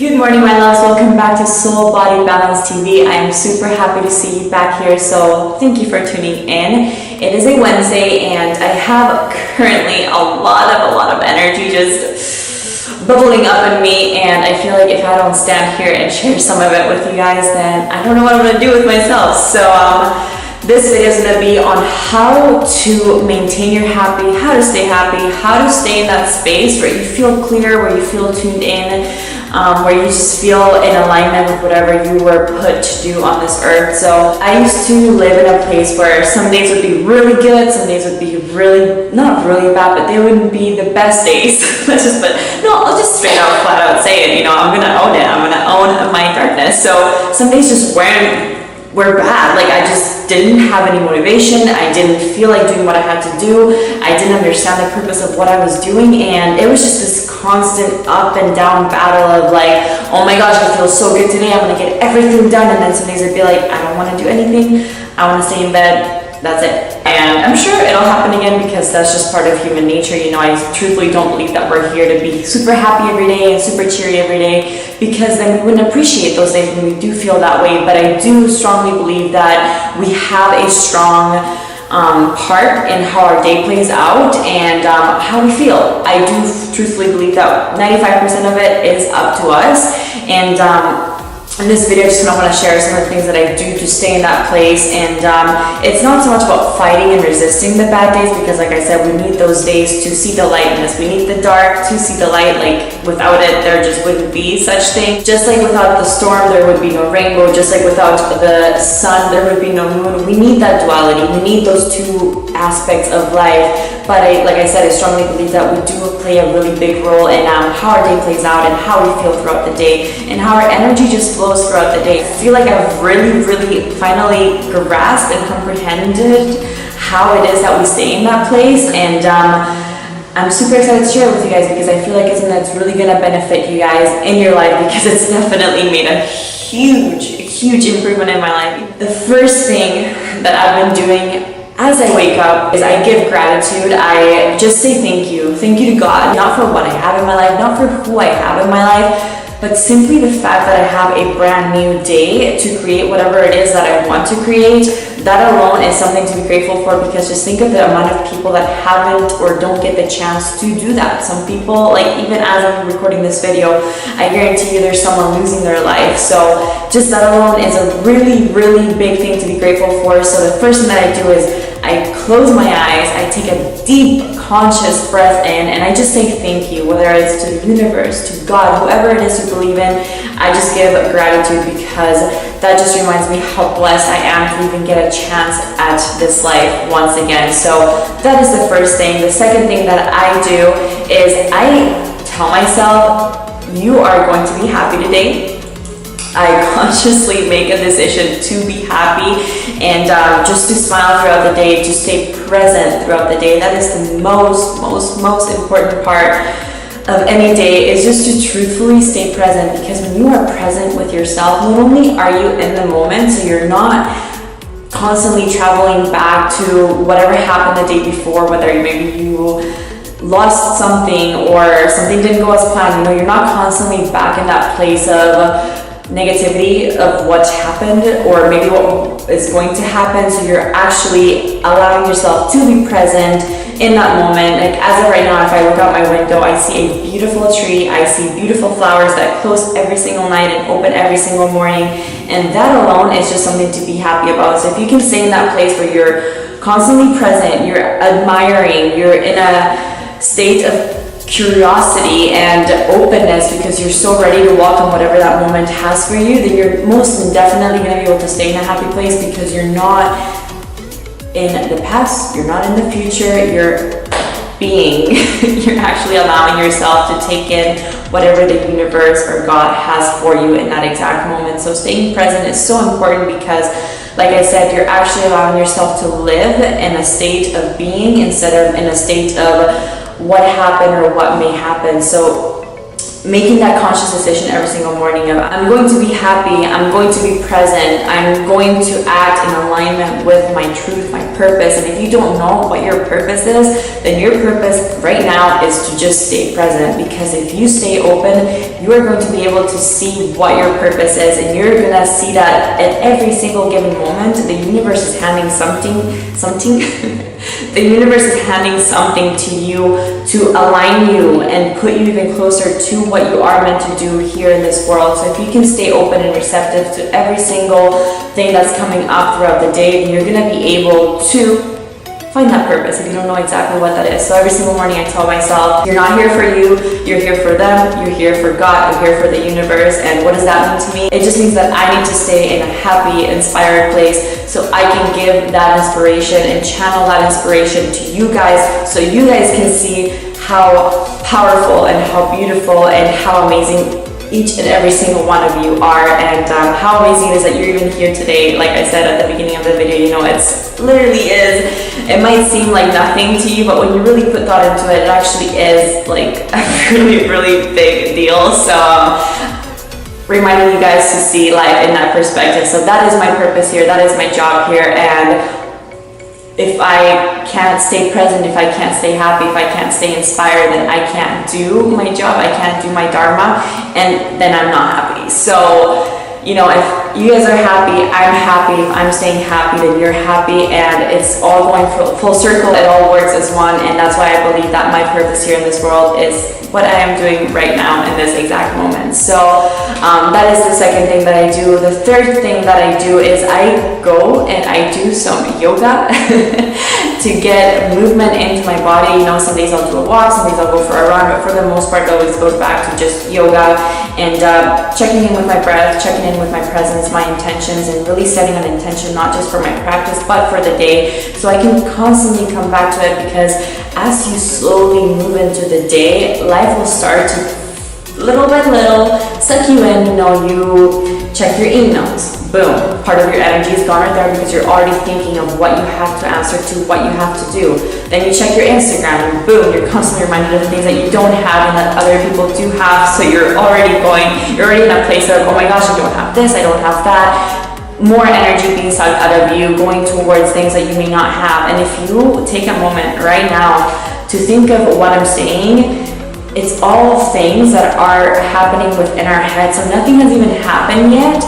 Good morning, my loves. Welcome back to Soul Body Balance TV. I am super happy to see you back here, so thank you for tuning in. It is a Wednesday, and I have currently a lot of energy just bubbling up in me, and I feel like if I don't stand here and share some of it with you guys, then I don't know what I'm going to do with myself. So this video is going to be on how to maintain your happy, how to stay happy, how to stay in that space where you feel clear, where you feel tuned in, where you just feel in alignment with whatever you were put to do on this earth. So I used to live in a place where some days would be really good, some days would be really, not really bad, but they wouldn't be the best days. I'll just straight out, flat out say it, I'm going to own it. I'm going to own my darkness. So some days just were bad. Like, I just didn't have any motivation. I didn't feel like doing what I had to do. I didn't understand the purpose of what I was doing, and it was just this constant up and down battle of like, oh my gosh, I feel so good today, I'm gonna get everything done, and then some days I'd be like, I don't want to do anything, I want to stay in bed, that's it. And I'm sure it'll happen again because that's just part of human nature. I truthfully don't believe that we're here to be super happy every day and super cheery every day, because then we wouldn't appreciate those days when we do feel that way. But I do strongly believe that we have a strong part in how our day plays out and how we feel. I do truthfully believe that 95% of it is up to us. And in this video, I just want to share some of the things that I do to stay in that place. And it's not so much about fighting and resisting the bad days, because like I said, we need those days to see the lightness. We need the dark to see the light. Like, without it, there just wouldn't be such thing. Just like without the storm, there would be no rainbow. Just like without the sun, there would be no moon. We need that duality. We need those two aspects of life. But like I said, I strongly believe that we do play a really big role in how our day plays out and how we feel throughout the day and how our energy just flows throughout the day. I feel like I've really finally grasped and comprehended how it is that we stay in that place, and I'm super excited to share it with you guys because I feel like it's something that's really gonna benefit you guys in your life, because it's definitely made a huge improvement in my life. The first thing that I've been doing as I wake up is I give gratitude. I just say thank you to God, not for what I have in my life, not for who I have in my life, but simply the fact that I have a brand new day to create whatever it is that I want to create. That alone is something to be grateful for, because just think of the amount of people that haven't or don't get the chance to do that. Some people, like even as I'm recording this video, I guarantee you there's someone losing their life. So just that alone is a really big thing to be grateful for. So the first thing that I do is I close my eyes, I take a deep conscious breath in, and I just say thank you, whether it's to the universe, to God, whoever it is you believe in. I just give gratitude, because that just reminds me how blessed I am to even get a chance at this life once again. So that is the first thing. The second thing that I do is I tell myself, you are going to be happy today. I consciously make a decision to be happy and just to smile throughout the day, to stay present throughout the day. That is the most important part of any day, is just to truthfully stay present, because when you are present with yourself, not only are you in the moment, so you're not constantly traveling back to whatever happened the day before, whether maybe you lost something or something didn't go as planned, you're not constantly back in that place of negativity of what's happened or maybe what is going to happen. So you're actually allowing yourself to be present in that moment. Like as of right now, if I look out my window, I see a beautiful tree, I see beautiful flowers that close every single night and open every single morning, and that alone is just something to be happy about. So if you can stay in that place where you're constantly present, you're admiring, you're in a state of curiosity and openness because you're so ready to welcome whatever that moment has for you, then you're most definitely going to be able to stay in a happy place, because you're not in the past, you're not in the future, you're being, you're actually allowing yourself to take in whatever the universe or God has for you in that exact moment. So staying present is so important, because like I said, you're actually allowing yourself to live in a state of being instead of in a state of what happened or what may happen. So making that conscious decision every single morning of I'm going to be happy, I'm going to be present, I'm going to act in alignment with my truth, my purpose. And if you don't know what your purpose is, then your purpose right now is to just stay present, because if you stay open, you are going to be able to see what your purpose is, and you're gonna see that at every single given moment the universe is handing something the universe is handing something to you to align you and put you even closer to what you are meant to do here in this world. So if you can stay open and receptive to every single thing that's coming up throughout the day, then you're going to be able to find that purpose if you don't know exactly what that is. So every single morning I tell myself, you're not here for you, you're here for them, you're here for God, you're here for the universe. And what does that mean to me? It just means that I need to stay in a happy, inspired place so I can give that inspiration and channel that inspiration to you guys, so you guys can see how powerful and how beautiful and how amazing each and every single one of you are, and how amazing it is that you're even here today. Like I said at the beginning of the video, you know, it's literally is, it might seem like nothing to you, but when you really put thought into it, it actually is like a really, really big deal. So reminding you guys to see life in that perspective. So that is my purpose here, that is my job here, and if I can't stay present, if I can't stay happy, if I can't stay inspired, then I can't do my job, I can't do my dharma, and then I'm not happy. So, you know, if you guys are happy, I'm happy. If I'm staying happy, then you're happy, and it's all going full circle. It all works as one, and that's why I believe that my purpose here in this world is what I am doing right now in this exact moment. So that is the second thing that I do. The third thing that I do is I go and I do some yoga to get movement into my body. You know, some days I'll do a walk, some days I'll go for a run, but for the most part it always goes back to just yoga and checking in with my breath, checking in with my presence, my intentions, and really setting an intention not just for my practice but for the day, so I can constantly come back to it. Because as you slowly move into the day, life will start to little by little suck you in. You know, you check your emails, boom, part of your energy is gone right there because you're already thinking of what you have to answer to, what you have to do. Then you check your Instagram and boom, you're constantly reminded of the things that you don't have and that other people do have. So you're already in a place of, oh my gosh, I don't have this, I don't have that. More energy being sucked out of you, going towards things that you may not have. And if you take a moment right now to think of what I'm saying, it's all things that are happening within our head. So nothing has even happened yet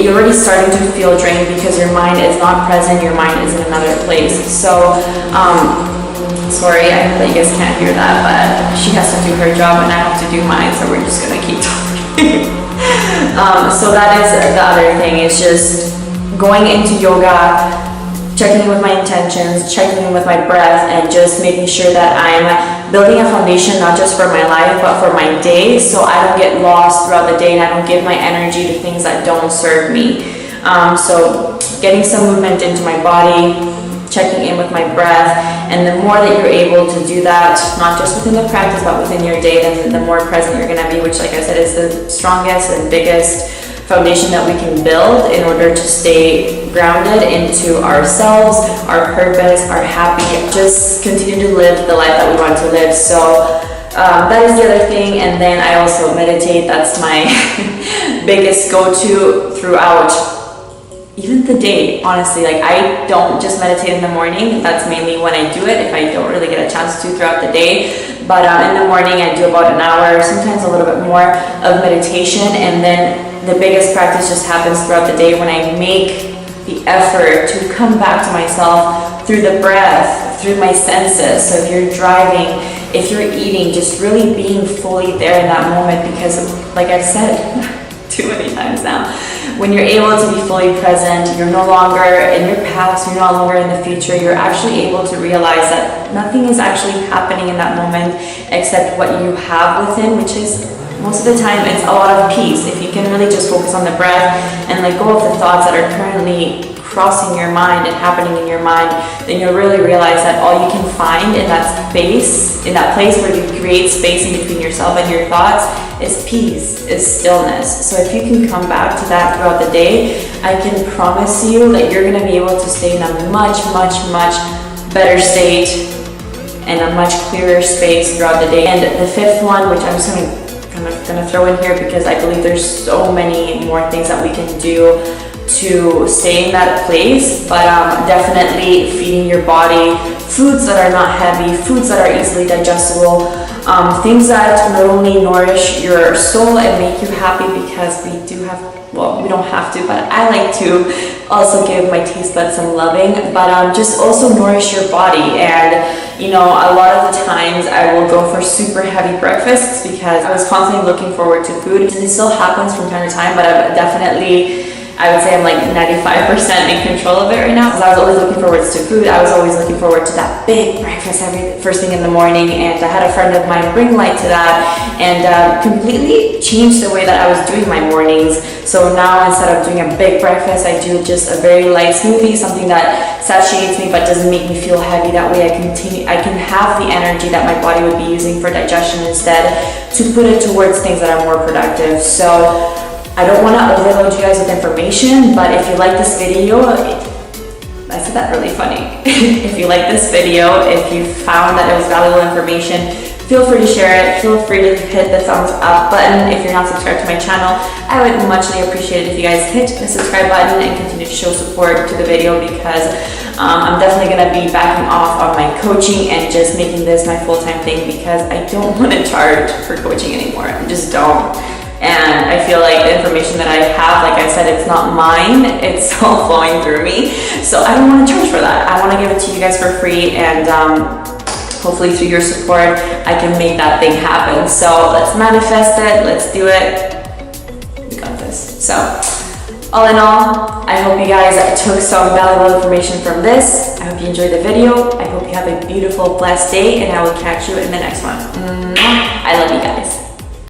you're already starting to feel drained because your mind is not present, your mind is in another place. So, sorry, I hope that you guys can't hear that, but she has to do her job and I have to do mine, so we're just gonna keep talking. So that is the other thing, is just going into yoga, checking in with my intentions, checking in with my breath, and just making sure that I'm building a foundation not just for my life but for my day, so I don't get lost throughout the day and I don't give my energy to things that don't serve me. So getting some movement into my body, checking in with my breath, and the more that you're able to do that, not just within the practice but within your day, then the more present you're going to be, which, like I said, is the strongest and biggest foundation that we can build in order to stay grounded into ourselves, our purpose, our happy, just continue to live the life that we want to live. So that is the other thing. And then I also meditate. That's my biggest go-to throughout even the day, honestly. Like, I don't just meditate in the morning. That's mainly when I do it, if I don't really get a chance to throughout the day. But in the morning I do about an hour, sometimes a little bit more of meditation, and then the biggest practice just happens throughout the day when I make the effort to come back to myself through the breath, through my senses. So if you're driving, if you're eating, just really being fully there in that moment, because like I've said too many times now, when you're able to be fully present, you're no longer in your past, you're no longer in the future, you're actually able to realize that nothing is actually happening in that moment except what you have within, which is most of the time it's a lot of peace. If you can really just focus on the breath and let go of the thoughts that are currently crossing your mind and happening in your mind, then you'll really realize that all you can find in that space, in that place where you create space in between yourself and your thoughts, is peace, is stillness. So if you can come back to that throughout the day, I can promise you that you're going to be able to stay in a much, much, much better state and a much clearer space throughout the day. And the fifth one, which I'm just going to kind kind of gonna throw in here because I believe there's so many more things that we can do to stay in that place, but definitely feeding your body foods that are not heavy, foods that are easily digestible, things that not only nourish your soul and make you happy, because we do have, well, we don't have to, but I like to also give my taste buds some loving, but just also nourish your body. And you know, a lot of the times I will go for super heavy breakfasts because I was constantly looking forward to food, and it still happens from time to time, but I've definitely, I would say I'm like 95% in control of it right now, because I was always looking forward to food. I was always looking forward to that big breakfast first thing in the morning, and I had a friend of mine bring light to that and completely changed the way that I was doing my mornings. So now instead of doing a big breakfast, I do just a very light smoothie, something that satiates me but doesn't make me feel heavy. That way I can have the energy that my body would be using for digestion instead to put it towards things that are more productive. So I don't want to overload you guys with information, but if you like this video, I said that really funny. If you like this video, if you found that it was valuable information, feel free to share it. Feel free to hit the thumbs up button. If you're not subscribed to my channel, I would muchly appreciate it if you guys hit the subscribe button and continue to show support to the video, because I'm definitely going to be backing off on my coaching and just making this my full-time thing, because I don't want to charge for coaching anymore. I just don't. And I feel like the information that I have, like I said, it's not mine, it's all flowing through me. So I don't want to charge for that. I want to give it to you guys for free, and hopefully through your support, I can make that thing happen. So let's manifest it, let's do it. We got this. So all in all, I hope you guys took some valuable information from this. I hope you enjoyed the video. I hope you have a beautiful, blessed day, and I will catch you in the next one. I love you guys.